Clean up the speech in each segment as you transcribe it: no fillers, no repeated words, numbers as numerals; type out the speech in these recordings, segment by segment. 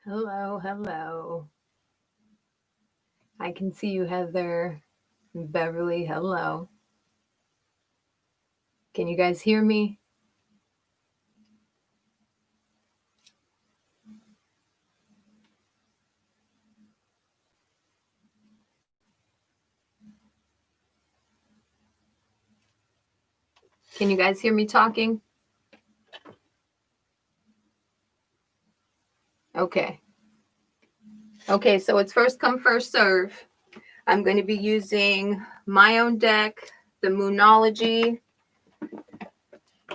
Hello, hello. I can see you, Heather. Beverly, hello. Can you guys hear me? Can you guys hear me talking? Okay. Okay, so it's first come, first serve. I'm going to be using my own deck, the Moonology,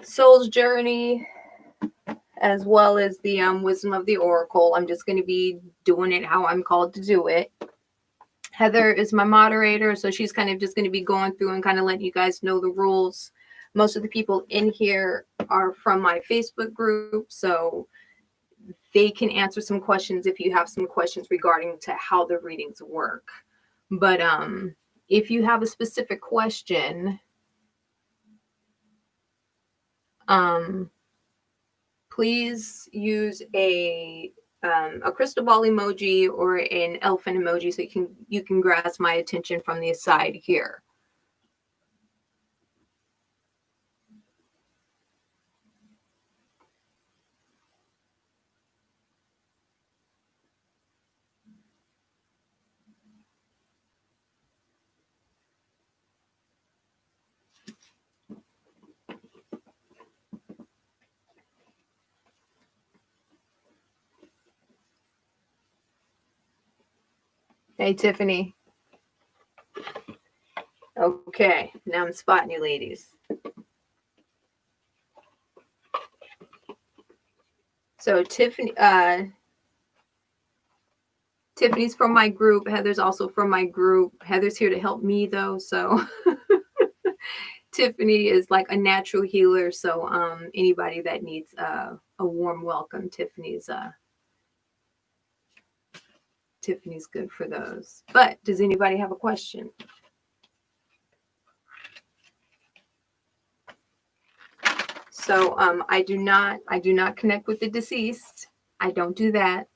Soul's Journey, as well as the Wisdom of the Oracle. I'm just going to be doing it how I'm called to do it. Heather is my moderator, so she's kind of just going to be going through and kind of letting you guys know the rules. Most of the people in here are from my Facebook group, so they can answer some questions if you have some questions regarding to how the readings work. But if you have a specific question, please use a crystal ball emoji or an elephant emoji so you can grasp my attention from the side here. Hey, Tiffany. Okay, now I'm spotting you ladies. So Tiffany's from my group. Heather's also from my group. Heather's here to help me though, so Tiffany is like a natural healer. So anybody that needs a warm welcome, Tiffany's good for those. But does anybody have a question? So I do not connect with the deceased. I don't do that.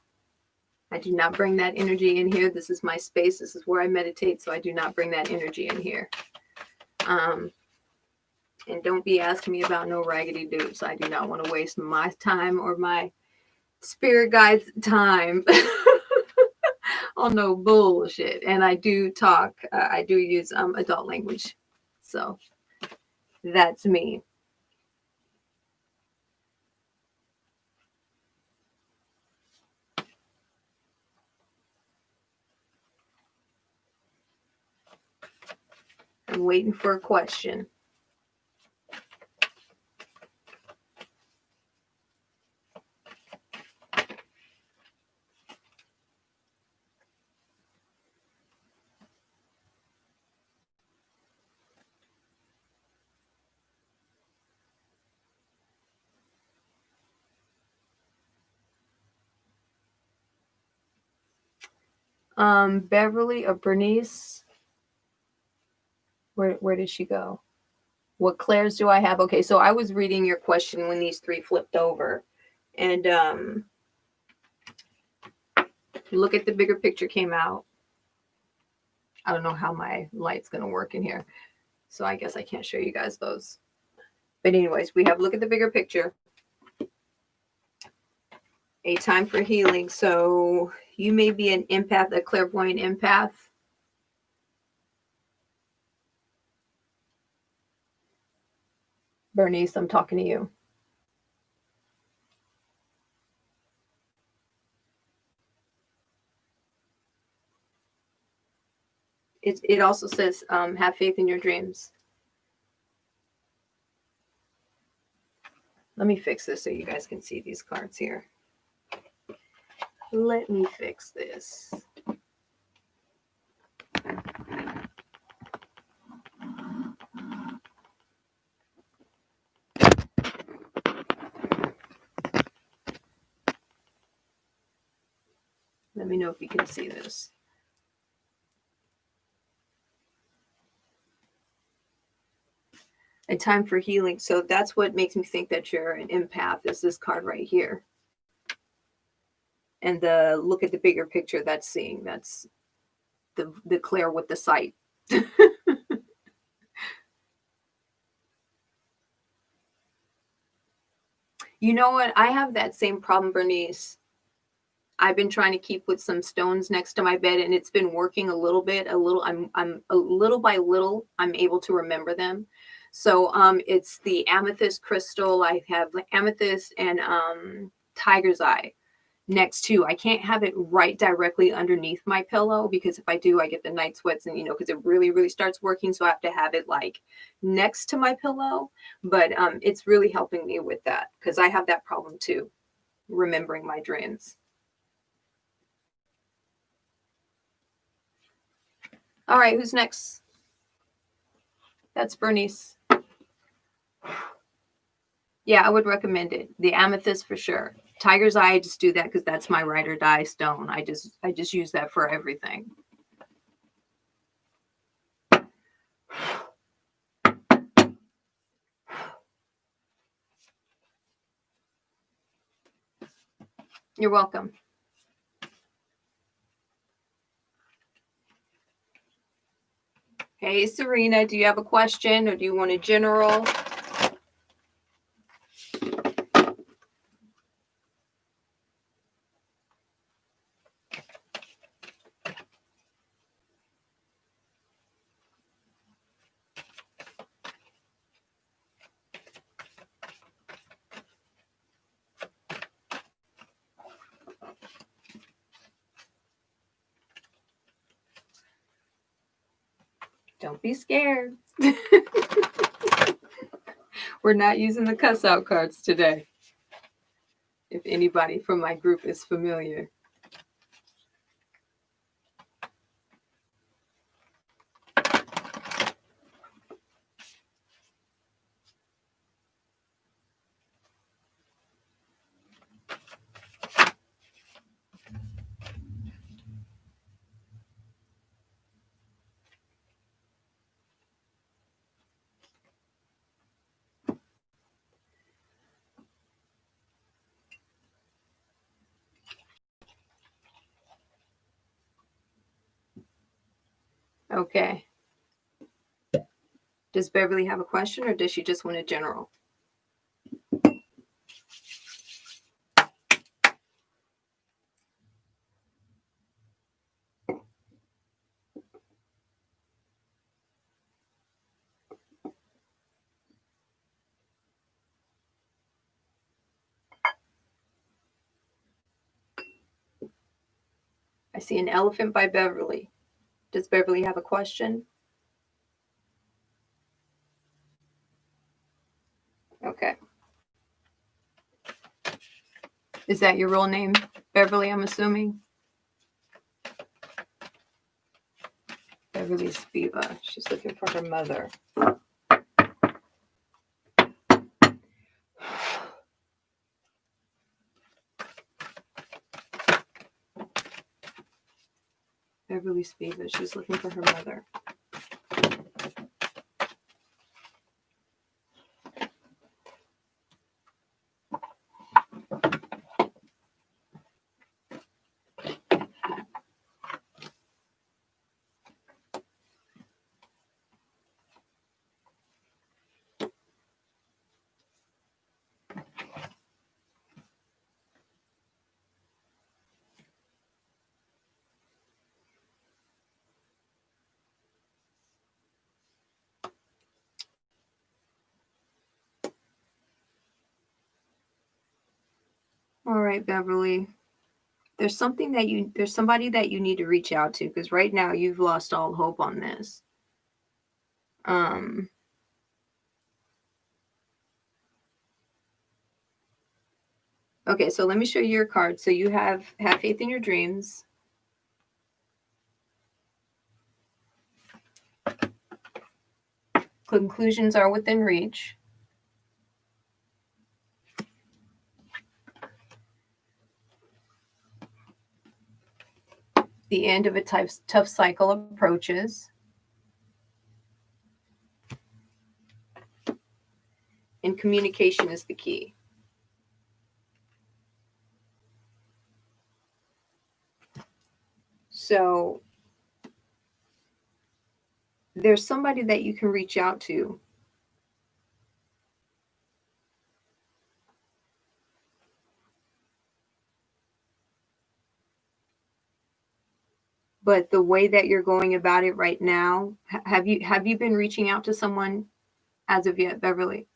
I do not bring that energy in here. This is my space. This is where I meditate. So I do not bring that energy in here. And don't be asking me about no raggedy dudes. I do not want to waste my time or my spirit guide's time on no bullshit. And I do talk. I do use adult language. So that's me. I'm waiting for a question. Beverly or Bernice, where did she go? What clairs do I have? Okay, so I was reading your question when these three flipped over, and look at the bigger picture came out. I don't know how my light's gonna work in here, so I guess I can't show you guys those. But anyways, we have look at the bigger picture. A time for healing. So you may be an empath, a clairvoyant empath. Bernice, I'm talking to you. It also says have faith in your dreams. Let me fix this so you guys can see these cards here. Let me fix this. Let me know if you can see this. A time for healing. So that's what makes me think that you're an empath, is this card right here. And the look at the bigger picture, that's seeing. That's the clear with the sight. You know what? I have that same problem, Bernice. I've been trying to keep with some stones next to my bed, and it's been working a little bit. I'm a little by little, I'm able to remember them. So it's the amethyst crystal. I have amethyst and tiger's eye next to. I can't have it right directly underneath my pillow, because if I do, I get the night sweats, and because it really starts working. So I have to have it like next to my pillow. But it's really helping me with that, because I have that problem too, remembering my dreams. All right, who's next? That's Bernice. Yeah, I would recommend it. The amethyst for sure. Tiger's eye, I just do that because that's my ride or die stone. I just use that for everything. You're welcome. Hey, Serena, do you have a question, or do you want a general? Don't be scared. We're not using the cuss out cards today, if anybody from my group is familiar. Okay. Does Beverly have a question, or does she just want a general? I see an elephant by Beverly. Does Beverly have a question? Okay. Is that your real name, Beverly, I'm assuming? Beverly Spiva. She's looking for her mother. Beverly Spiva. She's looking for her mother. All right, Beverly. There's somebody that you need to reach out to, because right now you've lost all hope on this. Okay, so let me show you your card. So you have faith in your dreams. Conclusions are within reach. The end of a tough cycle approaches. And communication is the key. So there's somebody that you can reach out to. But the way that you're going about it right now, have you been reaching out to someone as of yet, Beverly?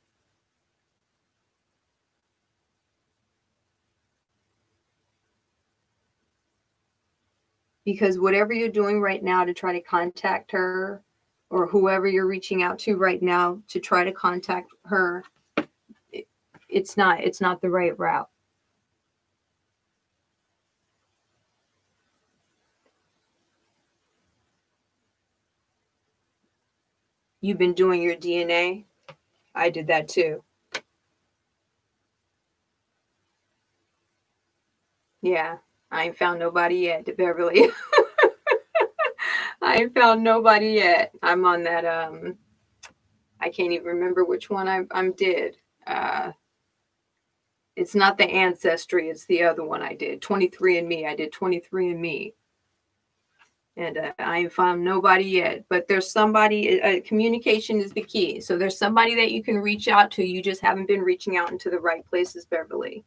Because whatever you're doing right now to try to contact her, or whoever you're reaching out to right now to try to contact her, it's not the right route. You've been doing your DNA. I did that too. Yeah, I ain't found nobody yet, Beverly. I ain't found nobody yet. I'm on that. I can't even remember which one I did. It's not the Ancestry. It's the other one I did. 23andMe. I did 23andMe. And I ain't found nobody yet, but there's somebody. Communication is the key. So there's somebody that you can reach out to. You just haven't been reaching out into the right places, Beverly.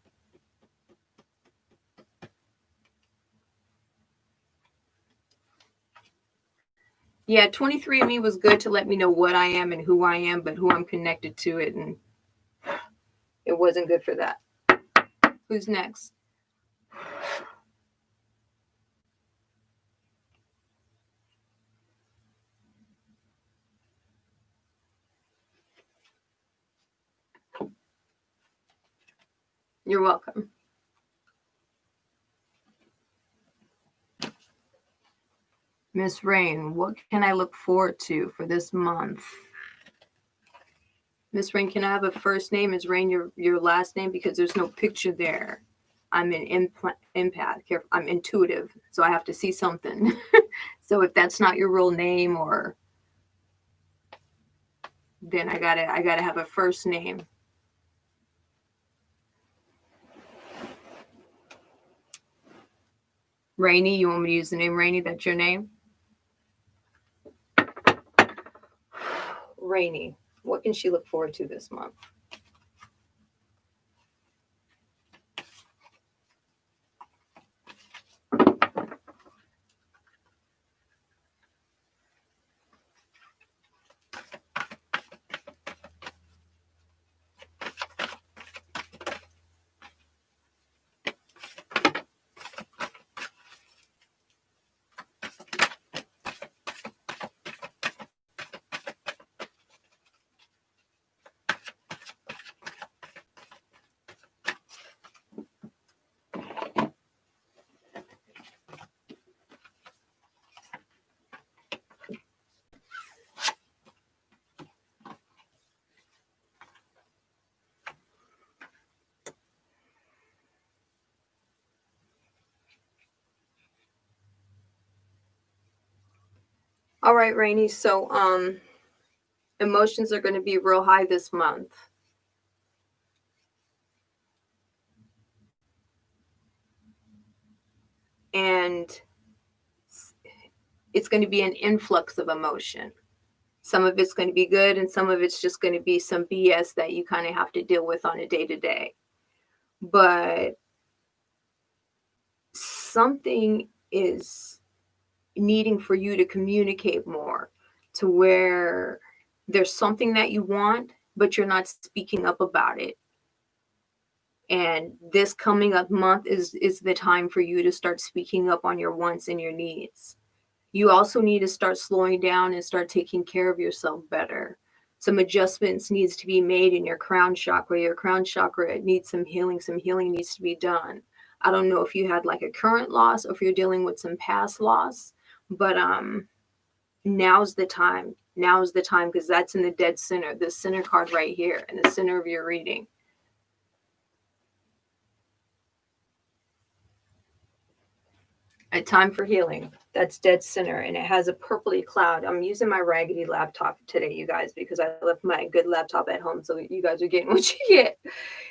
Yeah, 23andMe was good to let me know what I am and who I am, but who I'm connected to it, and it wasn't good for that. Who's next? You're welcome. Miss Rain, what can I look forward to for this month? Miss Rain, can I have a first name? Is Rain your last name? Because there's no picture there. I'm an empath. I'm intuitive, so I have to see something. So if that's not your real name, or then I gotta have a first name. Rainy, you want me to use the name Rainy? That's your name? Rainy, what can she look forward to this month? All right, Rainy. So emotions are going to be real high this month. And it's going to be an influx of emotion. Some of it's going to be good, and some of it's just going to be some BS that you kind of have to deal with on a day-to-day. But something is needing for you to communicate more, to where there's something that you want, but you're not speaking up about it. And this coming up month is the time for you to start speaking up on your wants and your needs. You also need to start slowing down and start taking care of yourself better. Some adjustments needs to be made in your crown chakra. Your crown chakra needs some healing. Some healing needs to be done. I don't know if you had like a current loss or if you're dealing with some past loss, but now's the time. Now's the time, because that's in the dead center, the center card right here in the center of your reading. A time for healing. That's dead center, and it has a purpley cloud. I'm using my raggedy laptop today, you guys, because I left my good laptop at home, so you guys are getting what you get.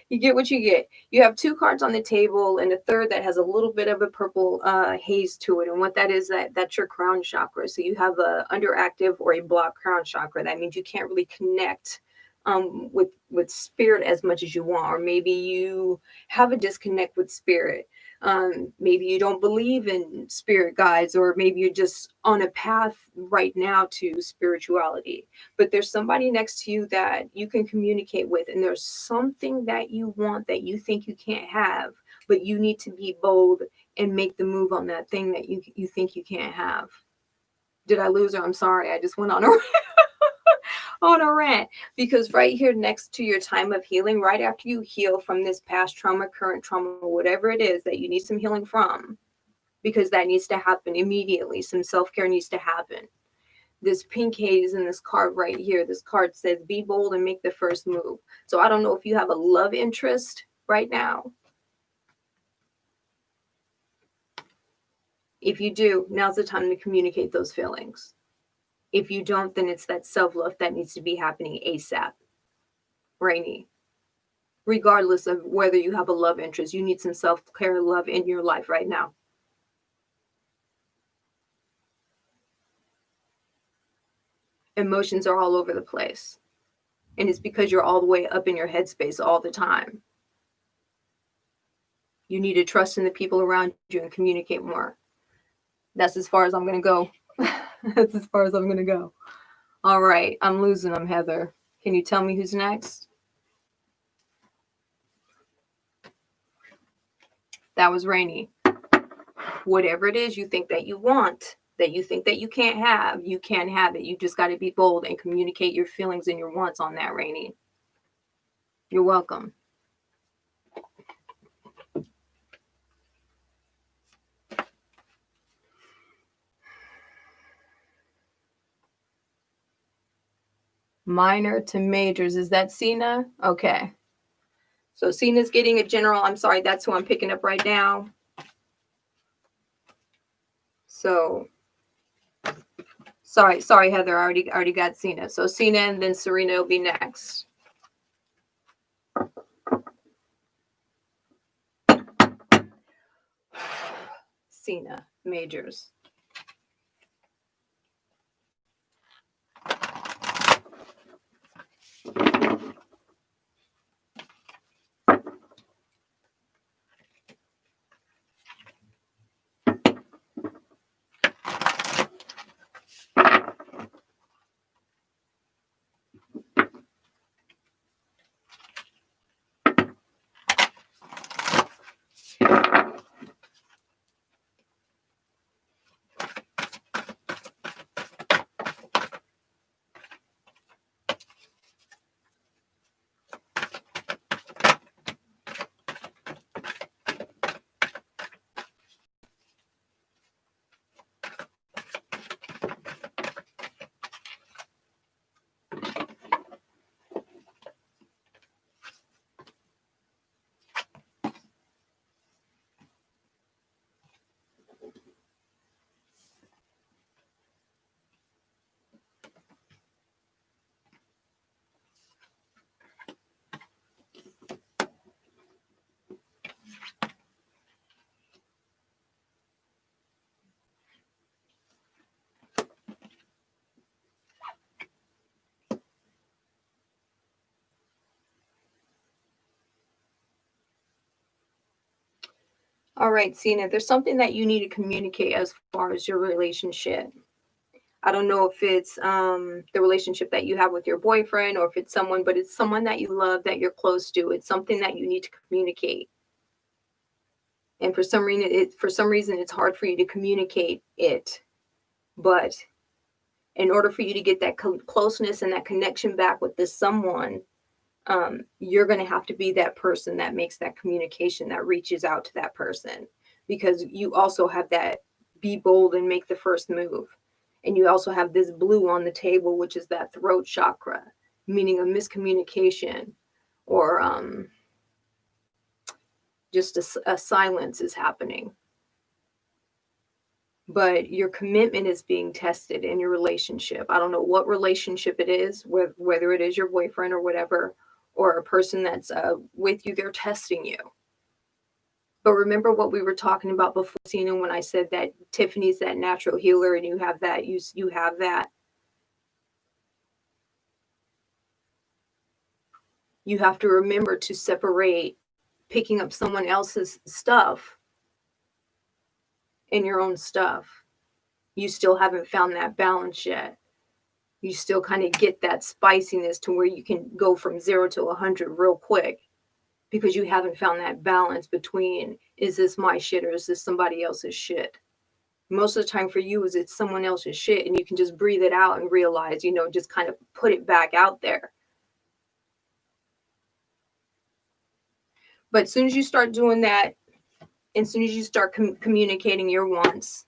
You get what you get. You have 2 cards on the table and a third that has a little bit of a purple haze to it. And what that is, that's your crown chakra. So you have a underactive or a blocked crown chakra. That means you can't really connect with spirit as much as you want, or maybe you have a disconnect with spirit. Maybe you don't believe in spirit guides, or maybe you're just on a path right now to spirituality, but there's somebody next to you that you can communicate with, and there's something that you want that you think you can't have, but you need to be bold and make the move on that thing that you think you can't have. Did I lose her? I'm sorry, I just went on a on a rant, because right here next to your time of healing, right after you heal from this past trauma, current trauma, whatever it is that you need some healing from, because that needs to happen immediately. Some self-care needs to happen. This pink haze in this card right here, this card says be bold and make the first move. So I don't know if you have a love interest right now. If you do, now's the time to communicate those feelings. If you don't, then it's that self-love that needs to be happening ASAP. Rainy. Regardless of whether you have a love interest, you need some self-care, love in your life right now. Emotions are all over the place. And it's because you're all the way up in your headspace all the time. You need to trust in the people around you and communicate more. That's as far as I'm going to go. That's as far as I'm going to go. All right. I'm losing them, Heather. Can you tell me who's next? That was Rainy. Whatever it is you think that you want, that you think that you can't have, you can have it. You just got to be bold and communicate your feelings and your wants on that, Rainy. You're welcome. Minor to majors. Is that Cena? Okay. So Cena's getting a general. I'm sorry, that's who I'm picking up right now. So sorry, Heather. I already got Cena. So Cena and then Serena will be next. Cena, majors. All right, Cena, there's something that you need to communicate as far as your relationship. I don't know if it's the relationship that you have with your boyfriend, or if it's someone, but it's someone that you love, that you're close to. It's something that you need to communicate. And for some reason, it's hard for you to communicate it. But in order for you to get that closeness and that connection back with this someone, you're going to have to be that person that makes that communication, that reaches out to that person, because you also have that be bold and make the first move. And you also have this blue on the table, which is that throat chakra, meaning a miscommunication, or just a silence is happening. but your commitment is being tested in your relationship. I don't know what relationship it is, whether it is your boyfriend or whatever, or a person that's with you, they're testing you. But remember what we were talking about before, Tina, when I said that Tiffany's that natural healer and you have that, you have that. You have to remember to separate picking up someone else's stuff and your own stuff. You still haven't found that balance yet. You still kind of get that spiciness to where you can go from 0 to 100 real quick, because you haven't found that balance between, is this my shit or is this somebody else's shit? Most of the time for you is it's someone else's shit, and you can just breathe it out and realize, just kind of put it back out there. But as soon as you start doing that, and as soon as you start communicating your wants,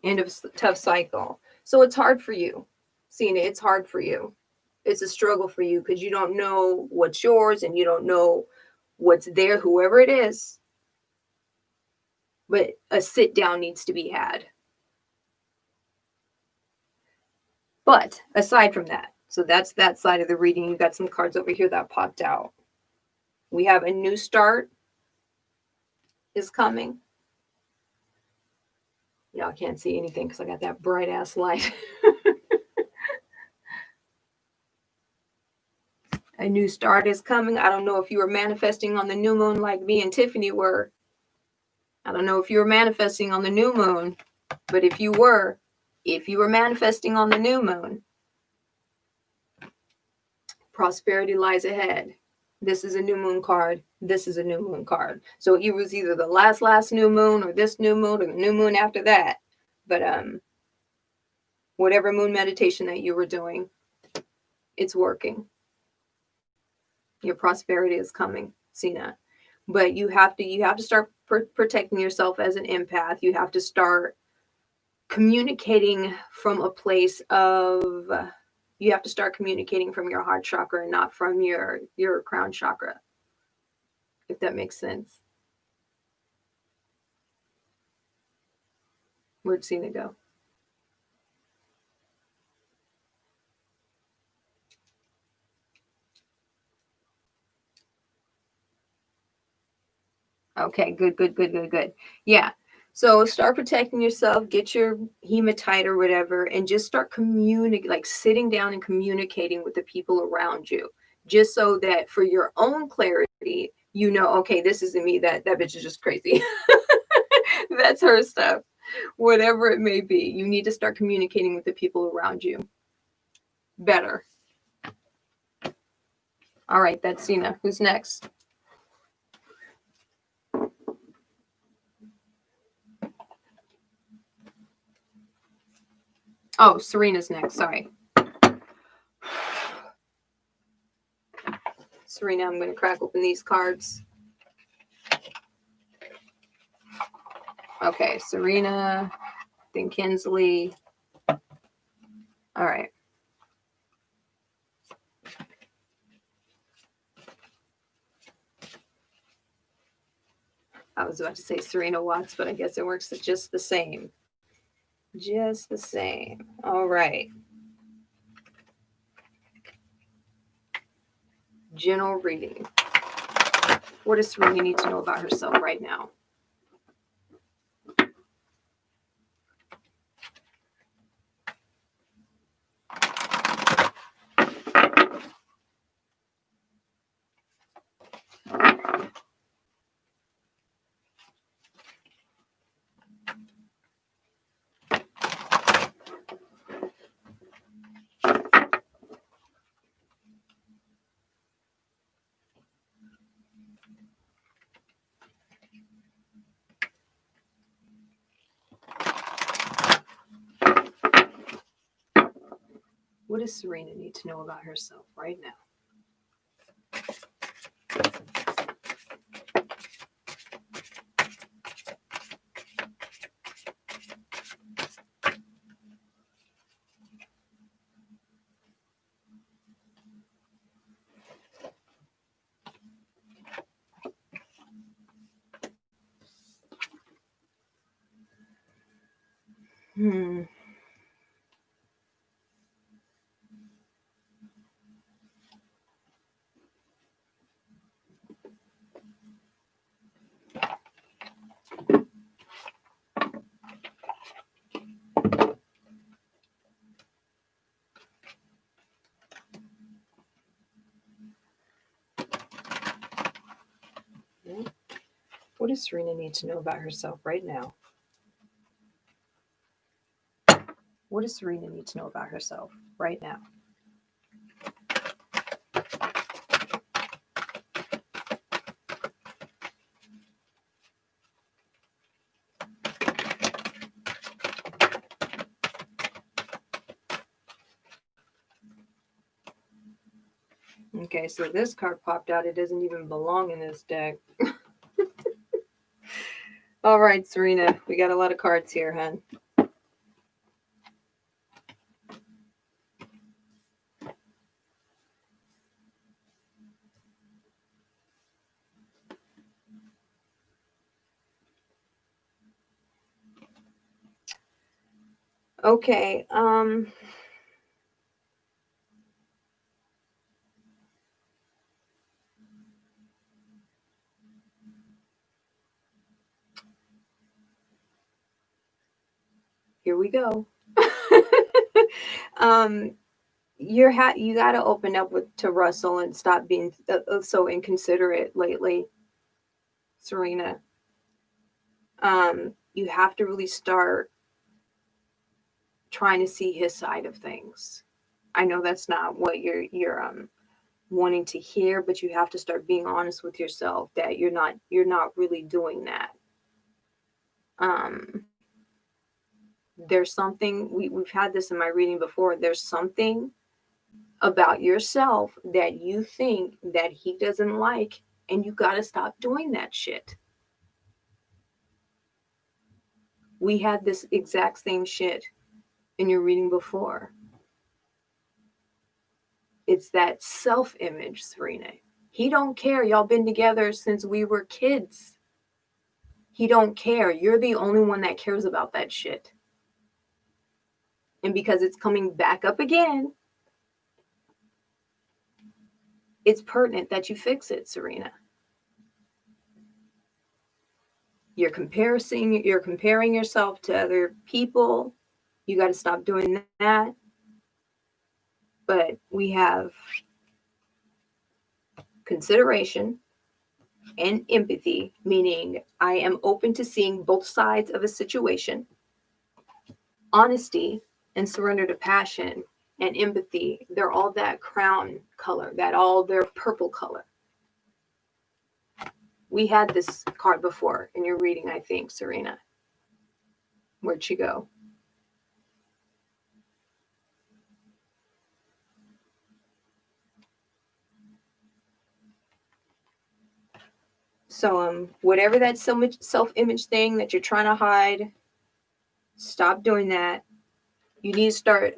end of tough cycle. So it's hard for you, Cena. It's hard for you. It's a struggle for you because you don't know what's yours and you don't know what's there, whoever it is. But a sit down needs to be had. But aside from that, so that's that side of the reading. You got some cards over here that popped out. We have a new start is coming. Y'all can't see anything because I got that bright ass light. A new start is coming. I don't know if you were manifesting on the new moon like me and Tiffany were. I don't know if you were manifesting on the new moon, but if you were manifesting on the new moon, prosperity lies ahead. This is a new moon card. This is a new moon card. So it was either the last new moon or this new moon or the new moon after that. But whatever moon meditation that you were doing, it's working. Your prosperity is coming, Cena. But you have to start protecting yourself as an empath. You have to start communicating from a place of, you have to start communicating from your heart chakra and not from your crown chakra, if that makes sense. Where'd Cena go? Okay, good. Yeah. So start protecting yourself, get your hematite or whatever, and just start communicating, like sitting down and communicating with the people around you, just so that for your own clarity, okay, this isn't me. That bitch is just crazy. That's her stuff. Whatever it may be, you need to start communicating with the people around you better. All right, that's Cena. Who's next? Oh, Serena's next. Sorry. Serena, I'm going to crack open these cards. Okay, Serena, then Kinsley. All right. I was about to say Serena Watts, but I guess it works just the same. Just the same. All right. General reading. What does Serena need to know about herself right now? What does Serena need to know about herself right now? Hmm. What does Serena need to know about herself right now? What does Serena need to know about herself right now? Okay, so this card popped out. It doesn't even belong in this deck. All right, Serena, we got a lot of cards here, hon. Okay, here we go. You got to open up to Russell and stop being so inconsiderate lately, Serena. You have to really start trying to see his side of things. I know that's not what you're wanting to hear, but you have to start being honest with yourself that you're not really doing that. There's something we've had this in my reading before. There's something about yourself that you think that he doesn't like, and you got to stop doing that shit. We had this exact same shit in your reading before. It's that self-image, Serena. He don't care. Y'all been together since we were kids. He don't care. You're the only one that cares about that shit. And because it's coming back up again, it's pertinent that you fix it, Serena. You're comparing yourself to other people. You got to stop doing that. But we have consideration and empathy, meaning I am open to seeing both sides of a situation. Honesty and surrender to passion and empathy, they're all that crown color, they're purple color. We had this card before in your reading, I think, Serena. Where'd she go? So whatever that self-image thing that you're trying to hide, stop doing that. You need to start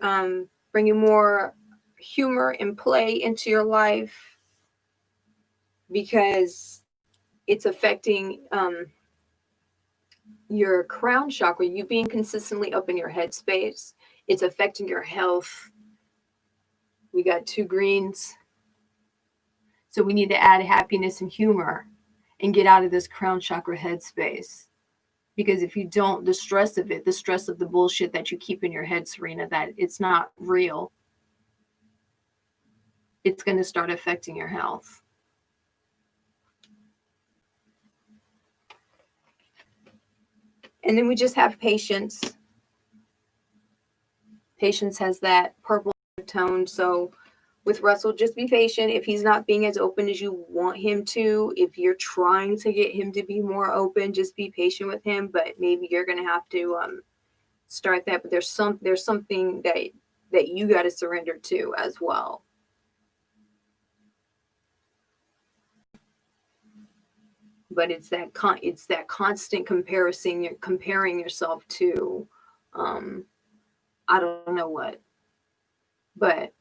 bringing more humor and play into your life, because it's affecting your crown chakra, you being consistently up in your head space. It's affecting your health. We got 2 greens. So we need to add happiness and humor and get out of this crown chakra headspace. Because if you don't, the stress of the bullshit that you keep in your head, Serena, that it's not real, it's going to start affecting your health. And then we just have patience. Patience has that purple tone. So with Russell, just be patient. If he's not being as open as you want him to, if you're trying to get him to be more open, just be patient with him. But maybe you're going to have to start that. But there's something that you got to surrender to as well. But it's that constant comparison. You're comparing yourself to, I don't know what, but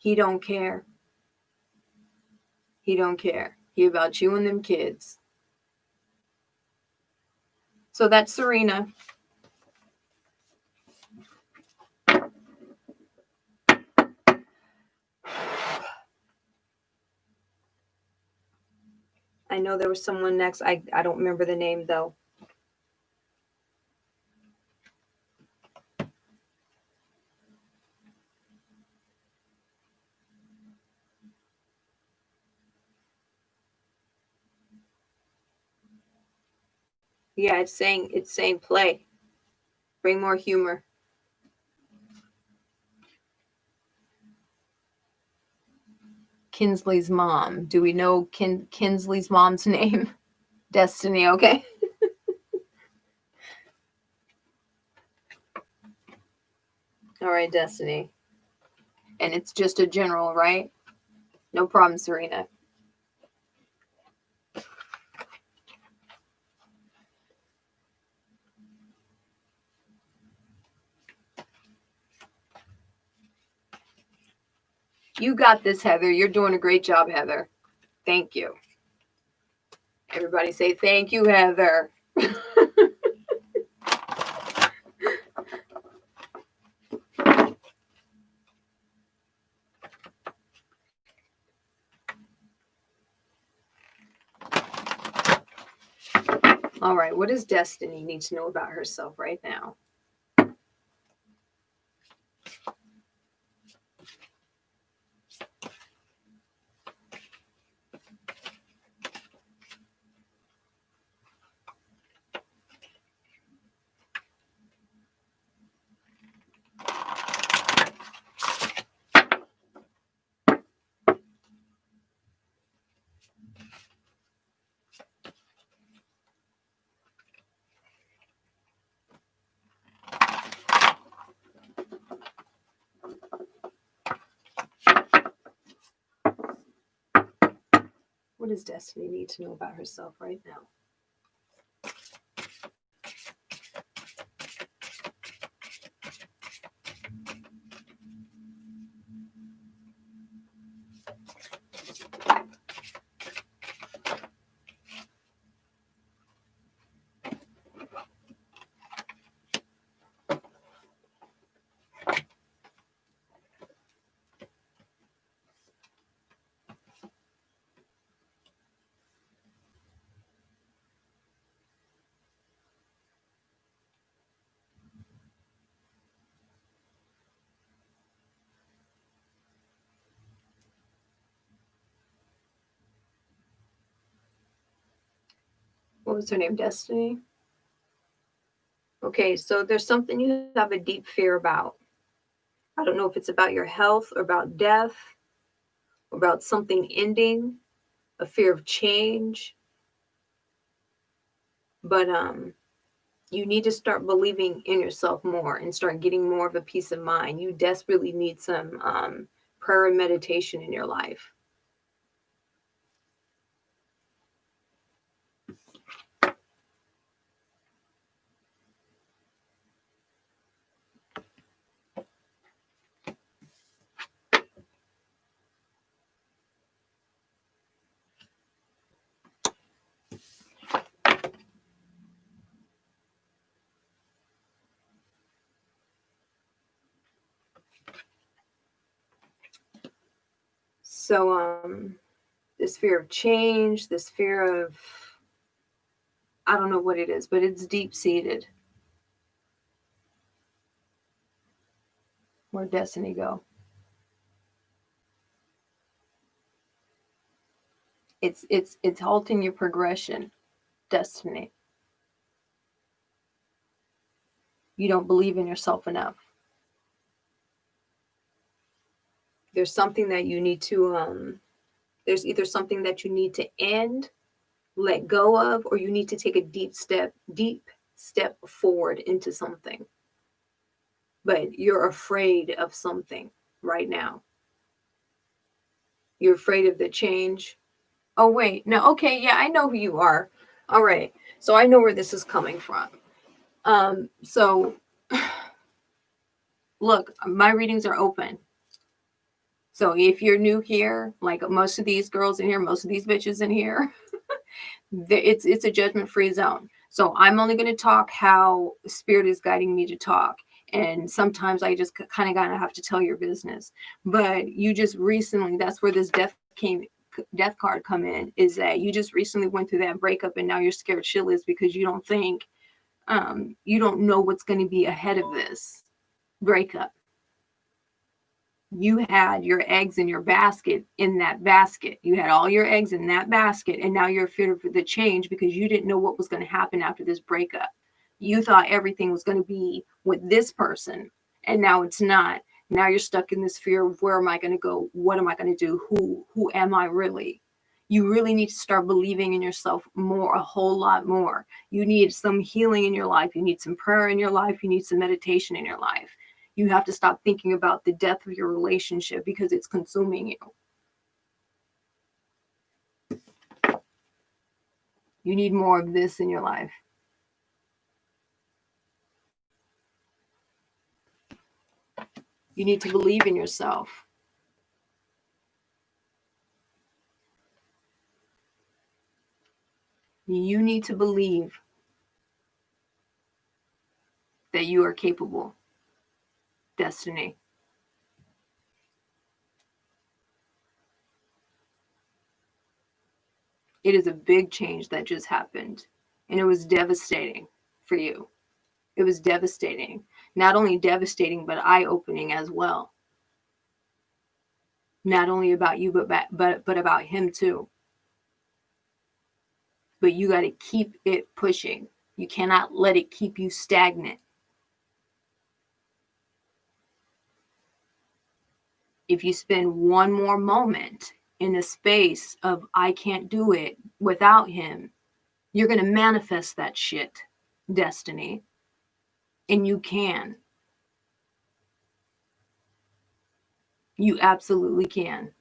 he don't care. He don't care. He about you and them kids. So that's Serena. I know there was someone next. I don't remember the name though. Yeah, it's saying play. Bring more humor. Kinsley's mom. Do we know Kinsley's mom's name? Destiny, okay. All right, Destiny. And it's just a general, right? No problem, Serena. You got this, Heather. You're doing a great job, Heather. Thank you. Everybody say thank you, Heather. All right, what does Destiny need to know about herself right now? What does Destiny need to know about herself right now? What was her name? Destiny? Okay, so there's something you have a deep fear about. I don't know if it's about your health or about death or about something ending, a fear of change. But you need to start believing in yourself more and start getting more of a peace of mind. You desperately need some prayer and meditation in your life. So this fear of change, this fear of, I don't know what it is, but it's deep seated. Where'd Destiny go? It's halting your progression, Destiny. You don't believe in yourself enough. There's something that you need to there's either something that you need to end, let go of, or you need to take a deep step forward into something. But you're afraid of something right now. You're afraid of the change. Oh, wait. No, okay. Yeah, I know who you are. All right. So I know where this is coming from. So look, my readings are open. So if you're new here, like most of these girls in here, most of these bitches in here, it's a judgment-free zone. So I'm only going to talk how spirit is guiding me to talk. And sometimes I just kind of have to tell your business. But you just recently, that's where this death death card come in is that you just recently went through that breakup and now you're scared shitless because you don't think, you don't know what's going to be ahead of this breakup. You had your eggs in your basket, in that basket. You had all your eggs in that basket, and now you're feared for the change because you didn't know what was going to happen after this breakup. You thought everything was going to be with this person, and now it's not. Now you're stuck in this fear of where am I going to go? What am I going to do? Who am I really? You really need to start believing in yourself more, a whole lot more. You need some healing in your life. You need some prayer in your life. You need some meditation in your life. You have to stop thinking about the death of your relationship because it's consuming you. You need more of this in your life. You need to believe in yourself. You need to believe that you are capable. Destiny. It is a big change that just happened, and it was devastating for you. It was devastating. Not only devastating, but eye-opening as well. Not only about you, but about him too. But you got to keep it pushing. You cannot let it keep you stagnant. If you spend one more moment in a space of I can't do it without him, you're going to manifest that shit, destiny. And you can. You absolutely can.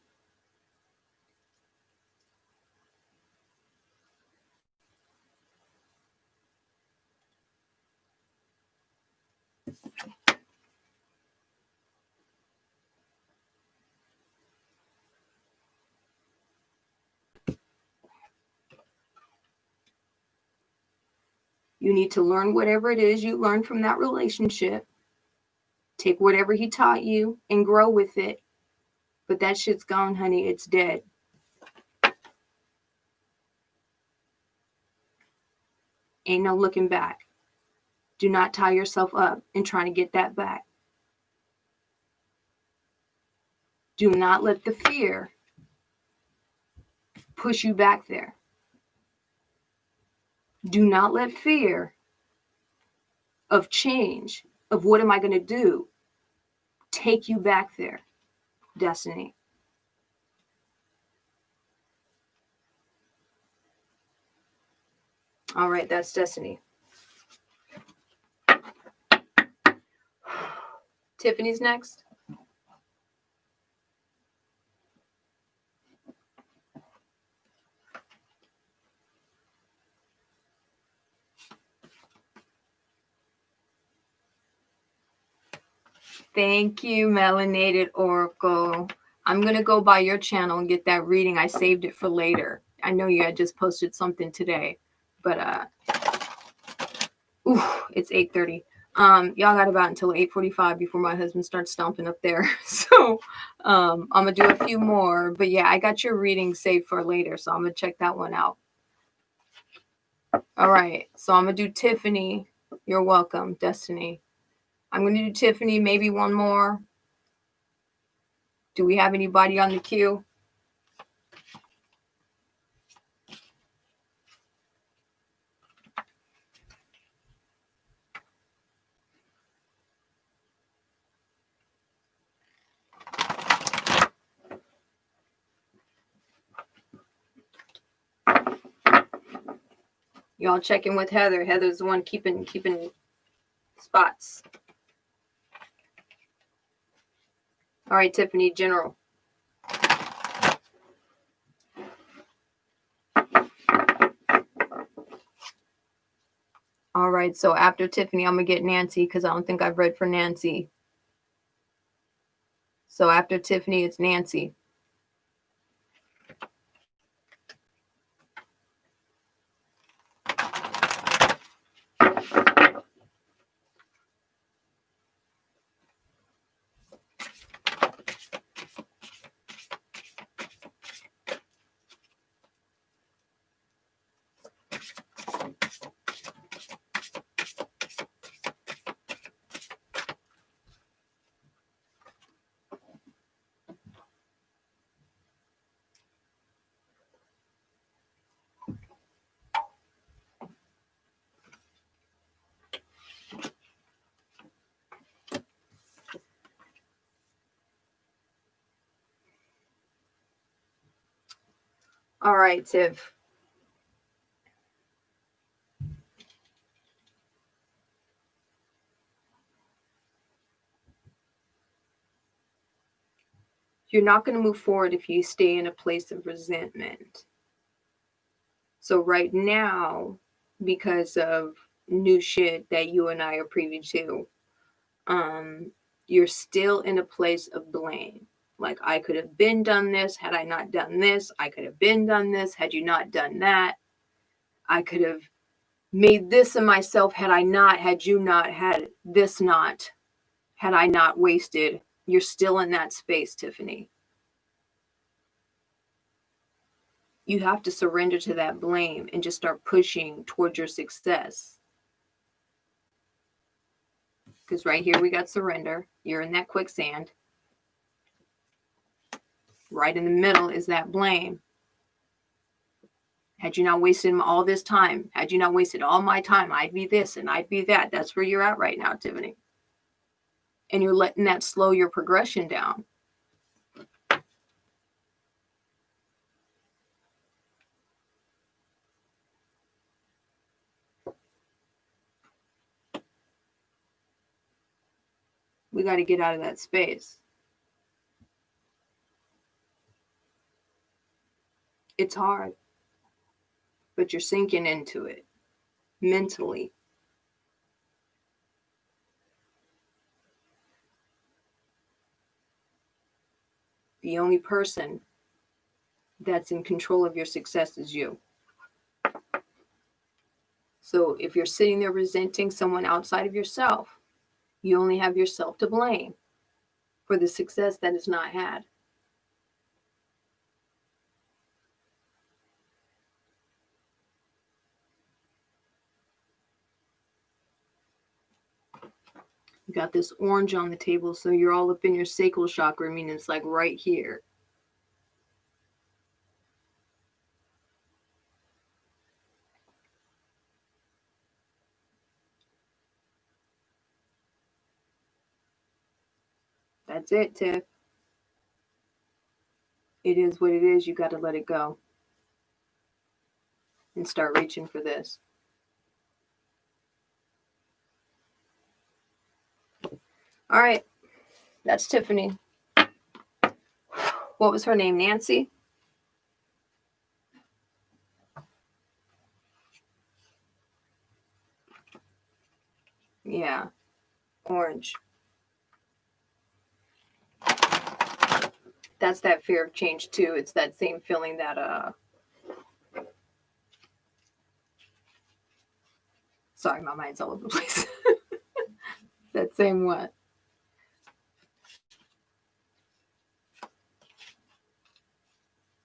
You need to learn whatever it is you learned from that relationship. Take whatever he taught you and grow with it. But that shit's gone, honey. It's dead. Ain't no looking back. Do not tie yourself up in trying to get that back. Do not let the fear push you back there. Do not let fear of change, of what am I going to do, take you back there, destiny. All right, that's destiny. Tiffany's next. Thank you, Melanated Oracle. I'm going to go by your channel and get that reading. I saved it for later. I know you had just posted something today, but it's 8:30. Y'all got about until 8:45 before my husband starts stomping up there. So I'm going to do a few more. But yeah, I got your reading saved for later, so I'm going to check that one out. All right, so I'm going to do Tiffany. You're welcome, Destiny. I'm going to do Tiffany, maybe one more. Do we have anybody on the queue? Y'all checking with Heather. Heather's the one keeping spots. All right, Tiffany, general. All right, so after Tiffany, I'm going to get Nancy because I don't think I've read for Nancy. So after Tiffany, it's Nancy. All right, Tiff. You're not going to move forward if you stay in a place of resentment. So right now, because of new shit that you and I are privy to, you're still in a place of blame. Like, I could have been done this had I not done this. I could have been done this had you not done that. I could have made this of myself had I not, had you not, had this not, had I not wasted. You're still in that space, Tiffany. You have to surrender to that blame and just start pushing towards your success. Because right here we got surrender. You're in that quicksand. Right in the middle is that blame. Had you not wasted all this time, had you not wasted all my time, I'd be this and I'd be that. That's where you're at right now, Tiffany. And you're letting that slow your progression down. We got to get out of that space. It's hard, but you're sinking into it mentally. The only person that's in control of your success is you. So if you're sitting there resenting someone outside of yourself, you only have yourself to blame for the success that is not had. You got this orange on the table, so you're all up in your sacral chakra, meaning it's like right here. That's it, Tiff. It is what it is. You got to let it go and start reaching for this. All right. That's Tiffany. What was her name? Nancy? Yeah. Orange. That's that fear of change too. It's that same feeling that sorry, my mind's all over the place. That same what?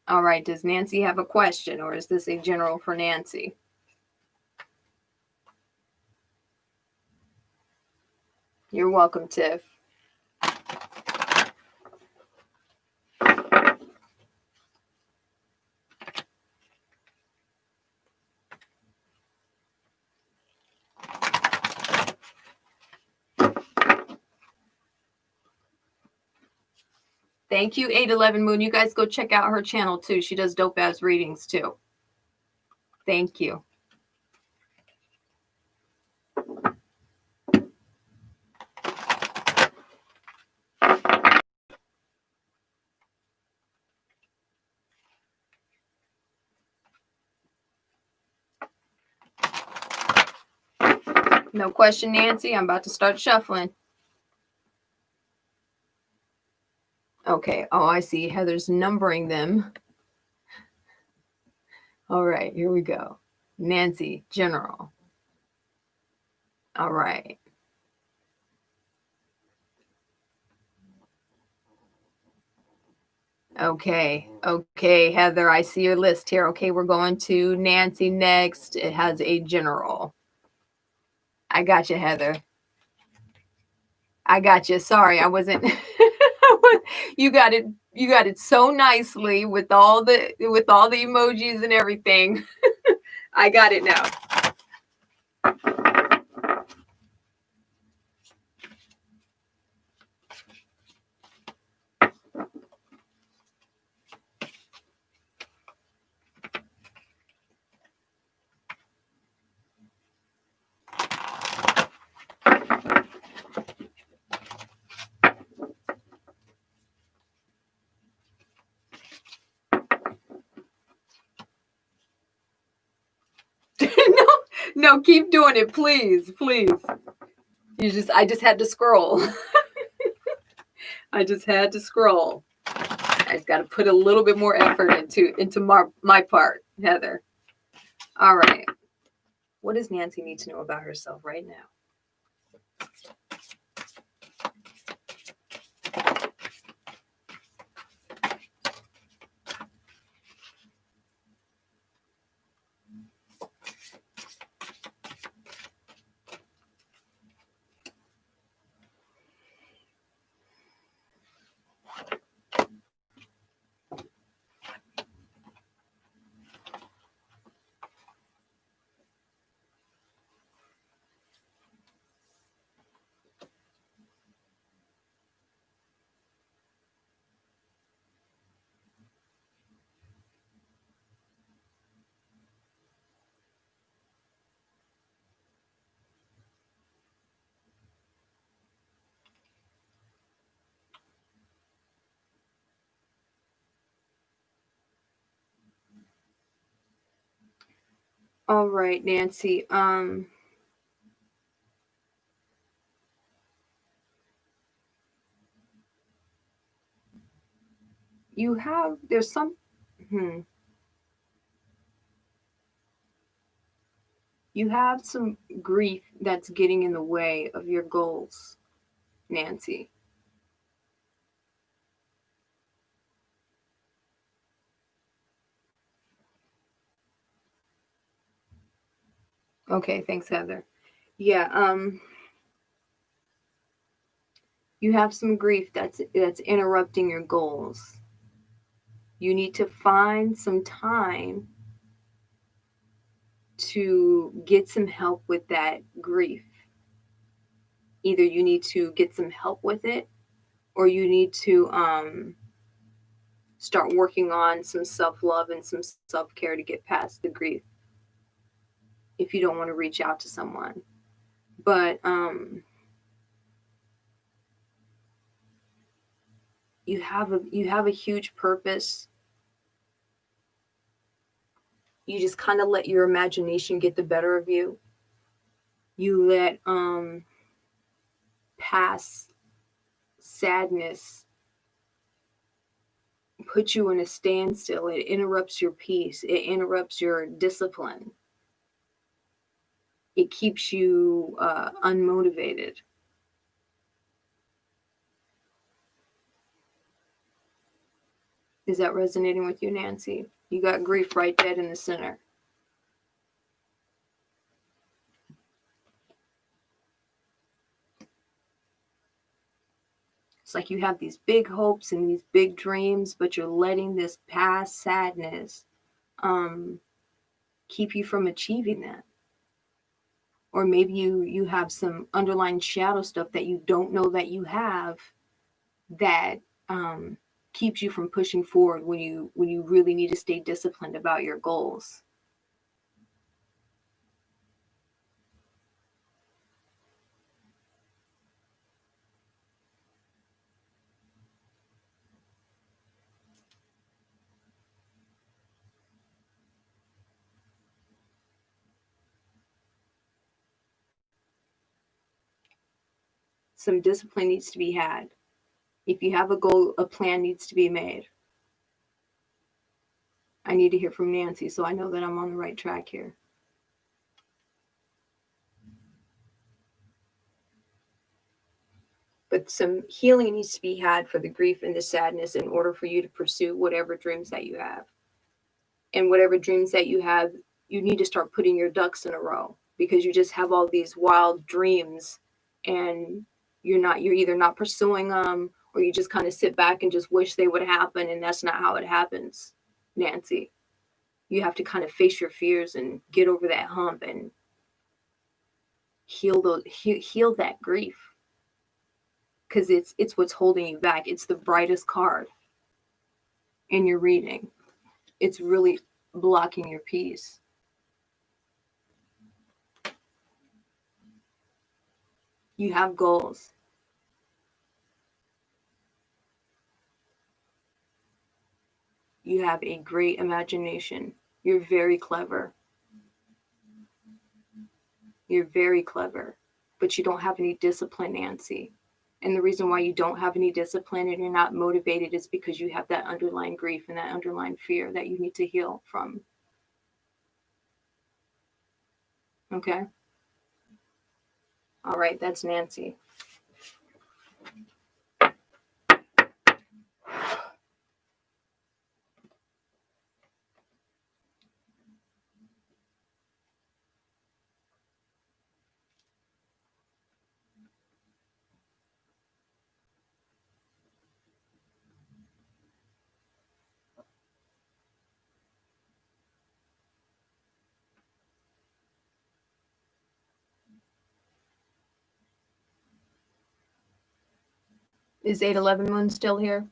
All right, does Nancy have a question, or is this a general for Nancy? You're welcome, Tiff. Thank you, 811 Moon. You guys go check out her channel too. She does dope ass readings too. Thank you. No question, Nancy. I'm about to start shuffling. Okay. Oh, I see. Heather's numbering them. All right. Here we go. Nancy, general. All right. Okay. Okay, Heather, I see your list here. Okay, we're going to Nancy next. It has a general. I got you, Heather. I got you. Sorry, I wasn't. You got it. You got it so nicely with all the emojis and everything. I got it now. No, keep doing it, please, please. I just had to scroll. I just had to scroll. I just got to put a little bit more effort into my part, Heather. All right. What does Nancy need to know about herself right now? All right, Nancy. There's some. You have some grief that's getting in the way of your goals, Nancy. Okay, thanks, Heather. Yeah, you have some grief that's interrupting your goals. You need to find some time to get some help with that grief. Either you need to get some help with it, or you need to start working on some self-love and some self-care to get past the grief if you don't want to reach out to someone. But you have a huge purpose. You just kind of let your imagination get the better of you. You let past sadness put you in a standstill. It interrupts your peace. It interrupts your discipline. It keeps you unmotivated. Is that resonating with you, Nancy? You got grief right dead in the center. It's like you have these big hopes and these big dreams, but you're letting this past sadness keep you from achieving that. Or maybe you have some underlying shadow stuff that you don't know that you have that keeps you from pushing forward when you really need to stay disciplined about your goals. Some discipline needs to be had. If you have a goal, a plan needs to be made. I need to hear from Nancy so I know that I'm on the right track here. But some healing needs to be had for the grief and the sadness in order for you to pursue whatever dreams that you have. And whatever dreams that you have, you need to start putting your ducks in a row, because you just have all these wild dreams and you're either not pursuing them, or you just kind of sit back and just wish they would happen. And that's not how it happens, Nancy. You have to kind of face your fears and get over that hump and heal that grief, because it's what's holding you back. It's the brightest card in your reading. It's really blocking your peace. You have goals. You have a great imagination. You're very clever. You're very clever, but you don't have any discipline, Nancy. And the reason why you don't have any discipline and you're not motivated is because you have that underlying grief and that underlying fear that you need to heal from. Okay? All right, that's Nancy. Is 811 Moon still here?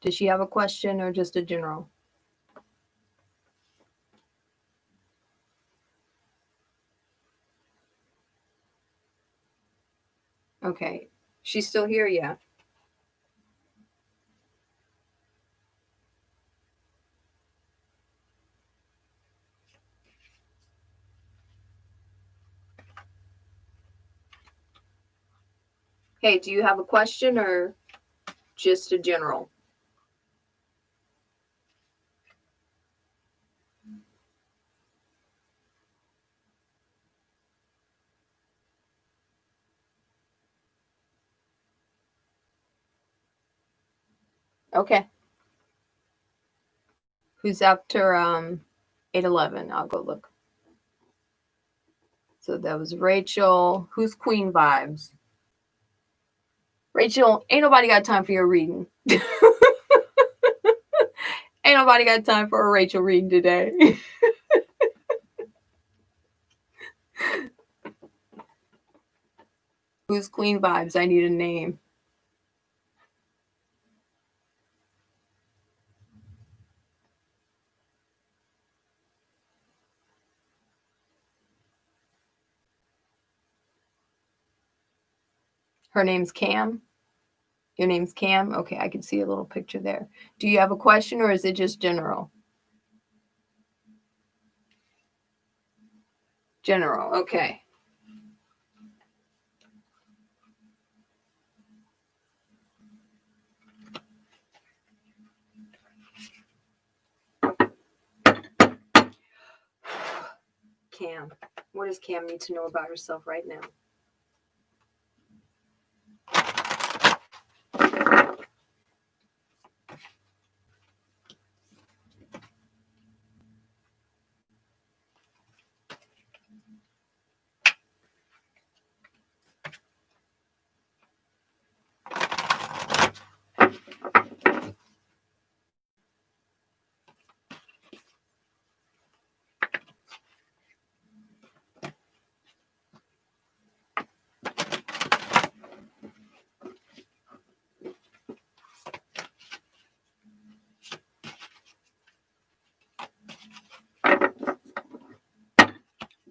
Does she have a question or just a general? Okay. She's still here? Yeah. Hey, do you have a question or just a general? Okay. Who's after 811? I'll go look. So that was Rachel. Who's Queen Vibes? Rachel, ain't nobody got time for your reading. Ain't nobody got time for a Rachel reading today. Who's Queen Vibes? I need a name. Her name's Cam. Your name's Cam? Okay, I can see a little picture there. Do you have a question or is it just general? General, okay. Cam. What does Cam need to know about herself right now?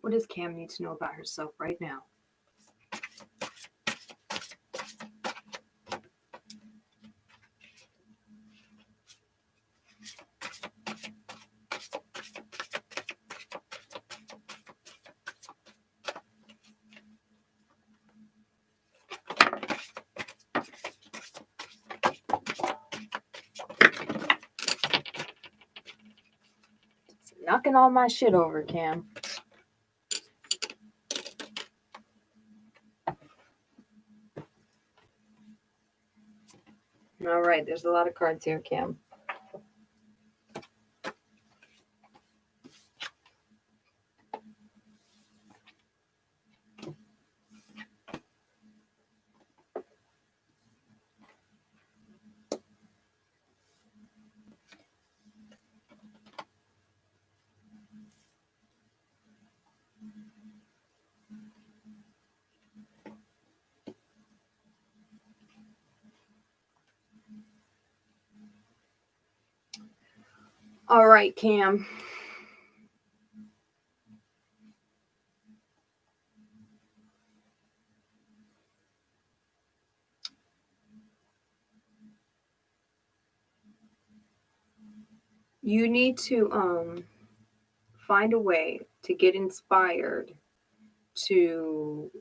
What does Cam need to know about herself right now? Knocking all my shit over, Cam. All right, there's a lot of cards here, Cam. All right, Cam. You need to find a way to get inspired to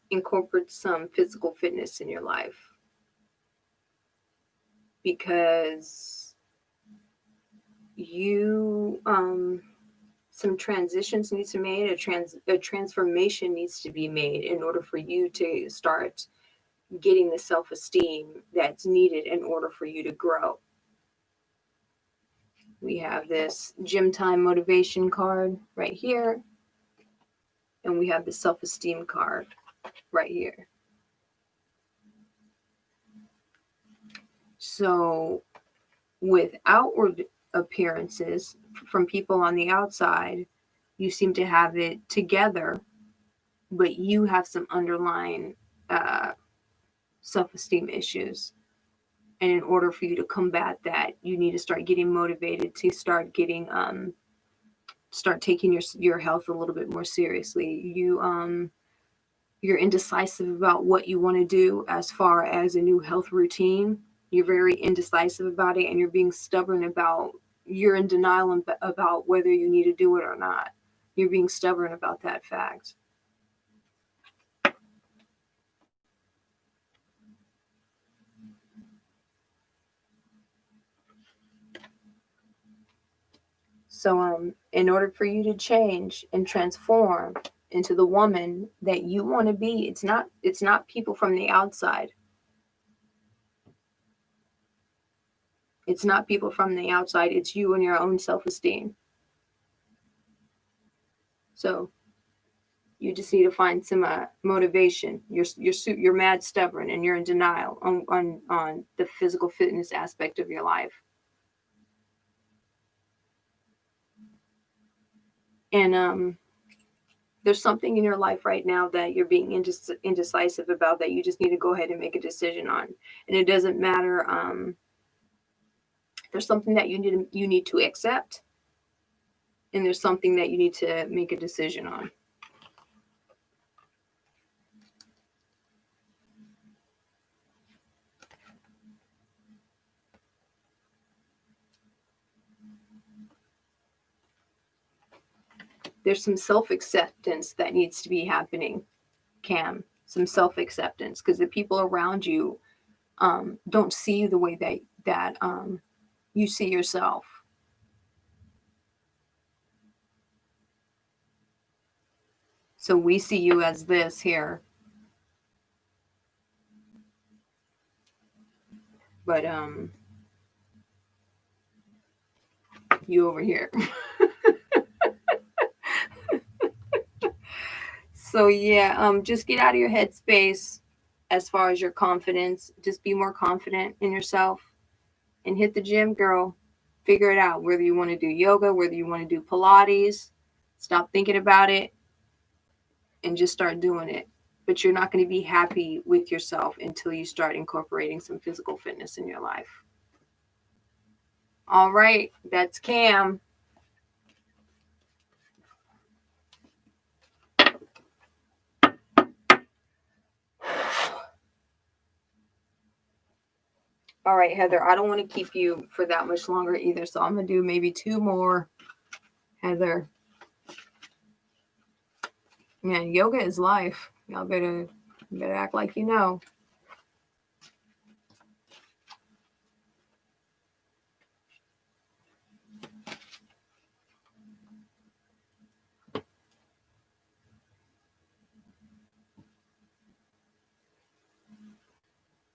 incorporate some physical fitness in your life, because you some transitions needs to be made, a transformation needs to be made in order for you to start getting the self-esteem that's needed in order for you to grow. We have this gym time motivation card right here, and we have the self-esteem card right here. So with outward appearances from people on the outside, you seem to have it together, but you have some underlying self-esteem issues. And in order for you to combat that, you need to start getting motivated to start getting start taking your health a little bit more seriously. You're indecisive about what you want to do as far as a new health routine. You're very indecisive about it, and you're being stubborn about, you're in denial about whether you need to do it or not. You're being stubborn about that fact. So in order for you to change and transform into the woman that you want to be, it's not people from the outside. It's not people from the outside. It's you and your own self-esteem. So you just need to find some motivation. You're mad stubborn, and you're in denial on the physical fitness aspect of your life. And there's something in your life right now that you're being indecisive about, that you just need to go ahead and make a decision on. And it doesn't matter. There's something that you need to accept, and there's something that you need to make a decision on. There's some self-acceptance that needs to be happening, Cam. Some self-acceptance, because the people around you don't see you the way that you see yourself. So we see you as this here, but you over here. So yeah, just get out of your headspace as far as your confidence. Just be more confident in yourself and hit the gym, girl. Figure it out, whether you want to do yoga, whether you want to do Pilates. Stop thinking about it and just start doing it. But you're not going to be happy with yourself until you start incorporating some physical fitness in your life. All right, that's Cam. All right, Heather, I don't want to keep you for that much longer either, so I'm going to do maybe 2 more, Heather. Man, yoga is life. Y'all better act like you know.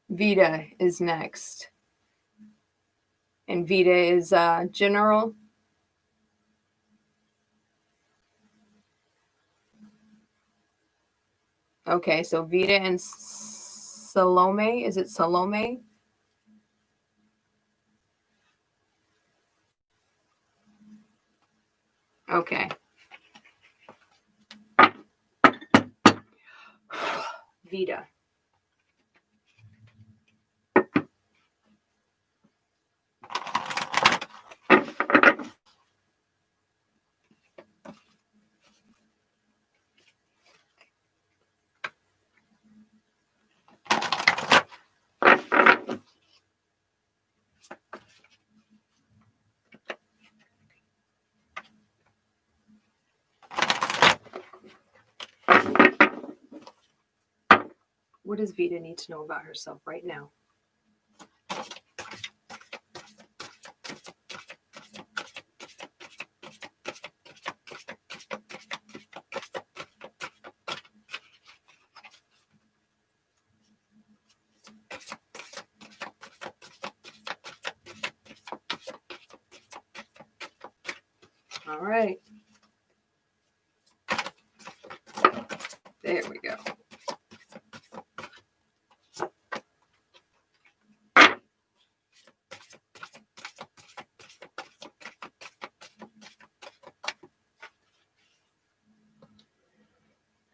Vita is next. And Vita is general. Okay, so Vita and Salome. Is it Salome? Okay. Vita. What does Vida need to know about herself right now? All right. There we go.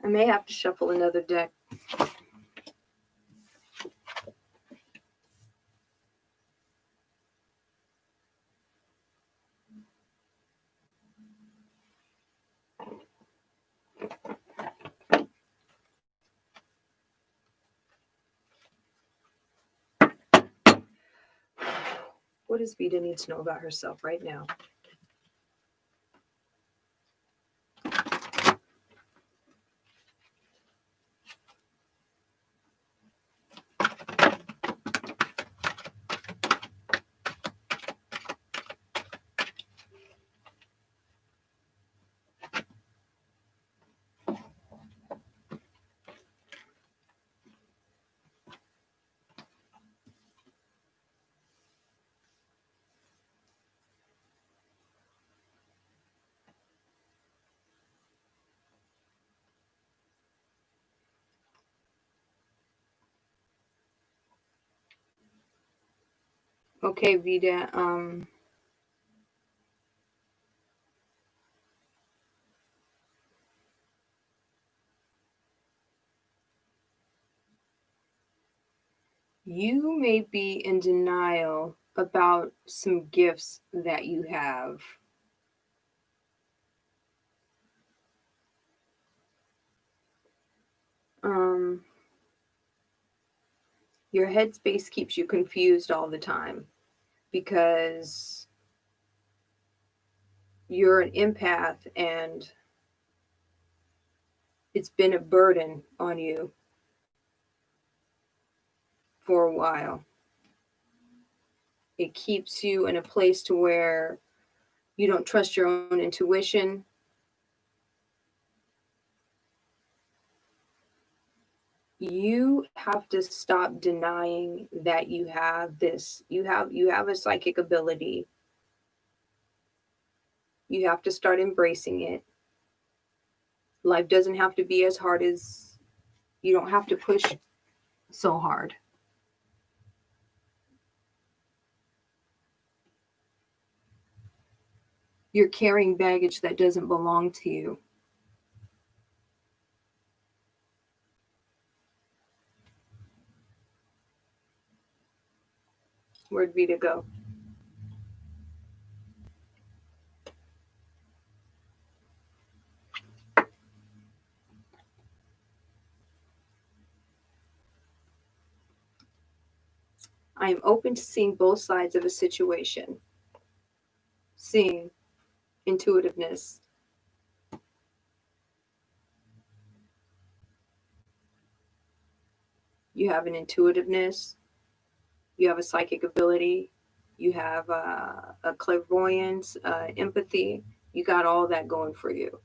I may have to shuffle another deck. What does Vida need to know about herself right now? Okay, Vida, you may be in denial about some gifts that you have. Your headspace keeps you confused all the time because you're an empath and it's been a burden on you for a while. It keeps you in a place to where you don't trust your own intuition. You have to stop denying that you have this. You have a psychic ability. You have to start embracing it. Life doesn't have to be as hard as, you don't have to push so hard. You're carrying baggage that doesn't belong to you. Where'd Vida go? I am open to seeing both sides of a situation. Seeing intuitiveness. You have an intuitiveness. You have a psychic ability. You have a clairvoyance, empathy. You got all that going for you.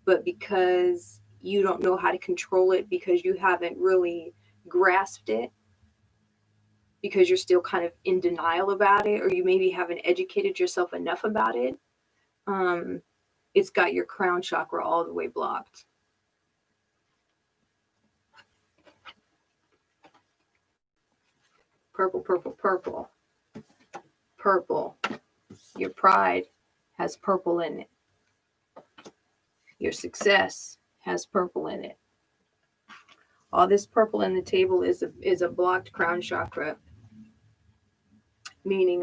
But because you don't know how to control it, because you haven't really grasped it, because you're still kind of in denial about it, or you maybe haven't educated yourself enough about it, it's got your crown chakra all the way blocked. Purple, purple, purple. Purple. Your pride has purple in it. Your success has purple in it. All this purple in the table is a blocked crown chakra, meaning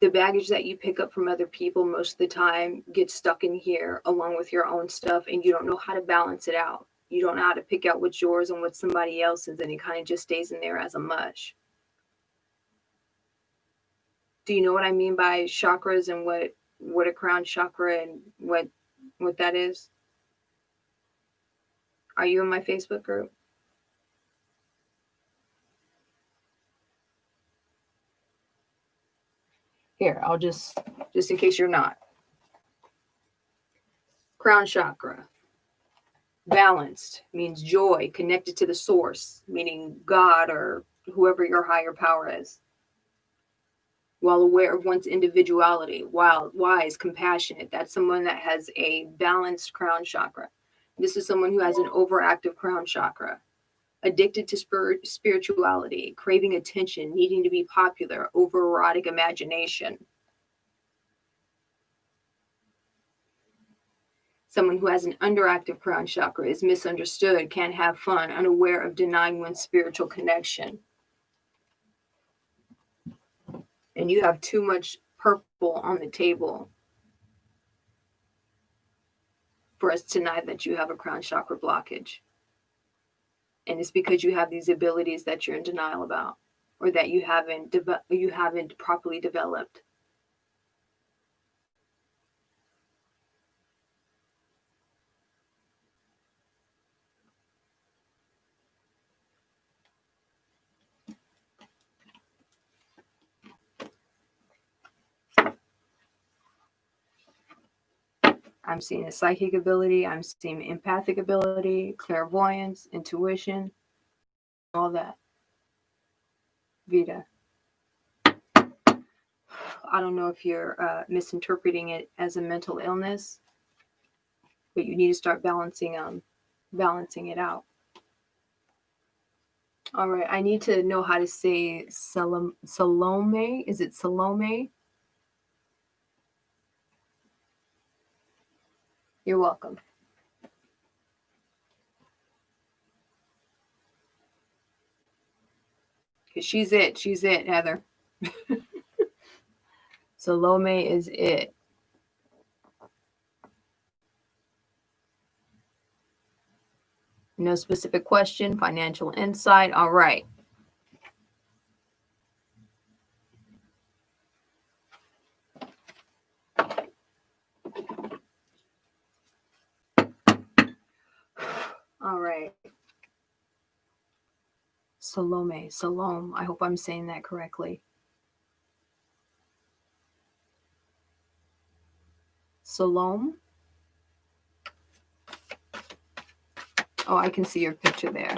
the baggage that you pick up from other people most of the time gets stuck in here along with your own stuff, and you don't know how to balance it out. You don't know how to pick out what's yours and what's somebody else's, and it kind of just stays in there as a mush. Do you know what I mean by chakras and what a crown chakra and what that is? Are you in my Facebook group? Here, I'll just in case you're not. Crown chakra. Balanced means joy, connected to the source, meaning God or whoever your higher power is. While aware of one's individuality, wild, wise, compassionate. That's someone that has a balanced crown chakra. This is someone who has an overactive crown chakra. Addicted to spirituality, craving attention, needing to be popular, overerotic imagination. Someone who has an underactive crown chakra is misunderstood, can't have fun, unaware of denying one's spiritual connection. And you have too much purple on the table for us to deny that you have a crown chakra blockage. And it's because you have these abilities that you're in denial about, or that you haven't properly developed. I'm seeing a psychic ability. I'm seeing empathic ability, clairvoyance, intuition, all that. Vita. I don't know if you're misinterpreting it as a mental illness, but you need to start balancing it out. All right, I need to know how to say Salome. Is it Salome? You're welcome. Because she's it, Heather. Salome is it. No specific question, financial insight. All right. All right. Salome. I hope I'm saying that correctly. Salome. Oh, I can see your picture there.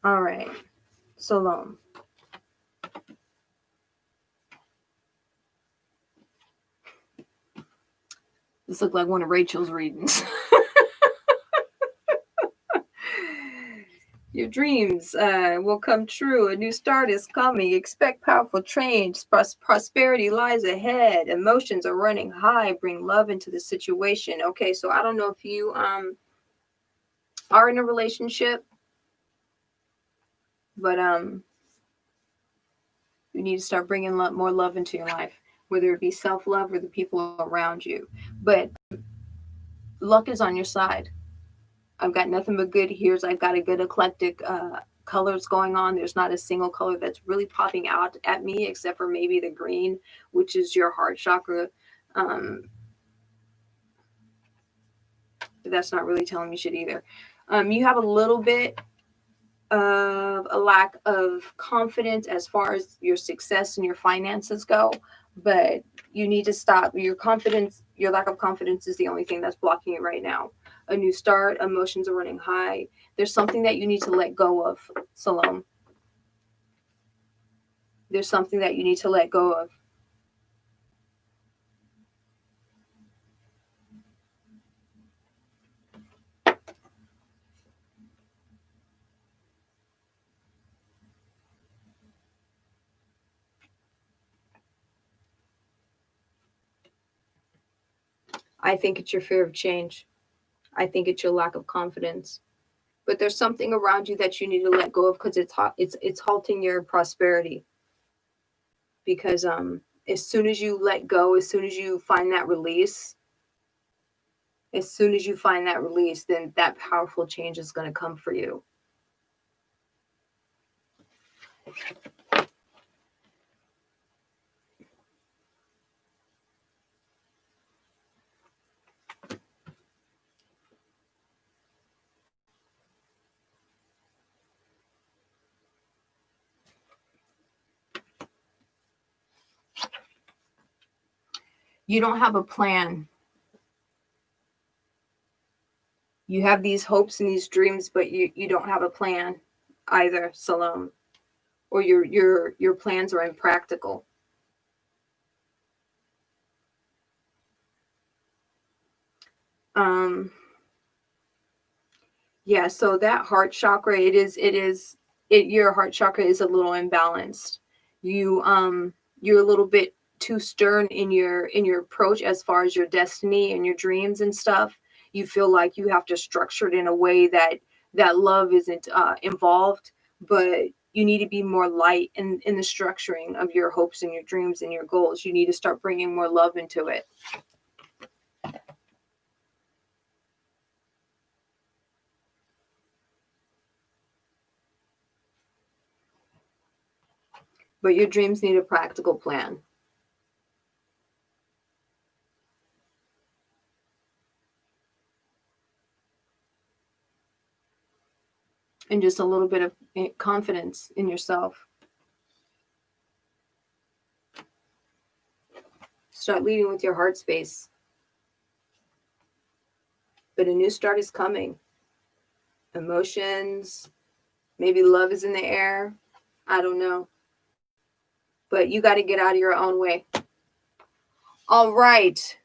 All right. Salome. This looked like one of Rachel's readings. Your dreams will come true. A new start is coming. Expect powerful change. Prosperity lies ahead. Emotions are running high. Bring love into the situation. Okay, so I don't know if you are in a relationship, but you need to start bringing more love into your life, whether it be self-love or the people around you. But luck is on your side. I've got nothing but good here. I've got a good eclectic colors going on. There's not a single color that's really popping out at me except for maybe the green, which is your heart chakra. That's not really telling me shit either. You have a little bit of a lack of confidence as far as your success and your finances go, but you need to stop. Your lack of confidence is the only thing that's blocking it right now. A new start, emotions are running high. There's something that you need to let go of, Salome. There's something that you need to let go of. I think it's your fear of change. I think it's your lack of confidence. But there's something around you that you need to let go of because it's halting your prosperity. Because as soon as you let go, as soon as you find that release, then that powerful change is going to come for you. You don't have a plan. You have these hopes and these dreams, but you don't have a plan either, Salome. Or your plans are impractical. Yeah, so that heart chakra, your heart chakra is a little imbalanced. You're a little bit too stern in your approach as far as your destiny and your dreams and stuff. You feel like you have to structure it in a way that love isn't involved, but you need to be more light in the structuring of your hopes and your dreams and your goals. You need to start bringing more love into it. But your dreams need a practical plan. And just a little bit of confidence in yourself. Start leading with your heart space. But a new start is coming. Emotions, maybe love is in the air. I don't know. But you got to get out of your own way. All right,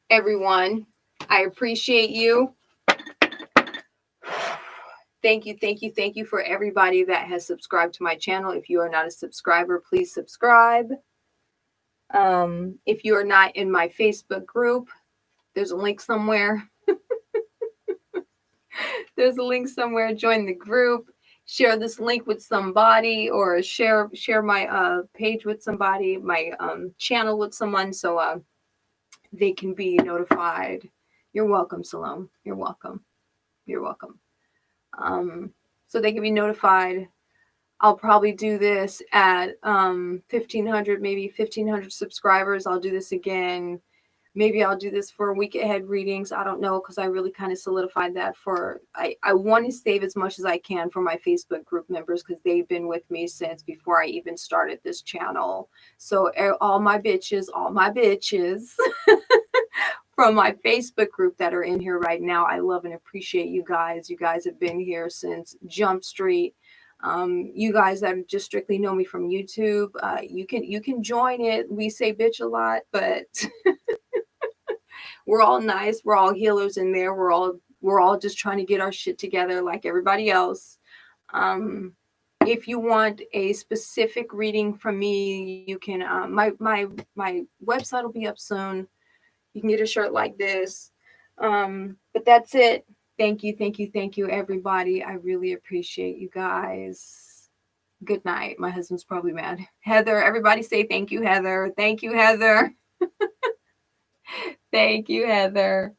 everyone. I appreciate you. Thank you for everybody that has subscribed to my channel. If you are not a subscriber, please subscribe. If you are not in my Facebook group, there's a link somewhere. There's a link somewhere. Join the group. Share this link with somebody, or share my page with somebody, my channel with someone, so they can be notified. You're welcome, Salome. You're welcome. So they can be notified. I'll probably do this at 1,500, maybe 1,500 subscribers. I'll do this again. Maybe I'll do this for week ahead readings. I don't know, because I really kind of solidified that I want to save as much as I can for my Facebook group members, because they've been with me since before I even started this channel. So all my bitches from my Facebook group that are in here right now, I love and appreciate you guys. You guys have been here since Jump Street. You guys that just strictly know me from YouTube, you can join it. We say bitch a lot, but we're all nice. We're all healers in there. We're all just trying to get our shit together like everybody else. If you want a specific reading from me, you can. My website will be up soon. You can get a shirt like this. But that's it. Thank you, everybody. I really appreciate you guys. Good night. My husband's probably mad. Heather, everybody say thank you, Heather. Thank you, Heather. Thank you, Heather.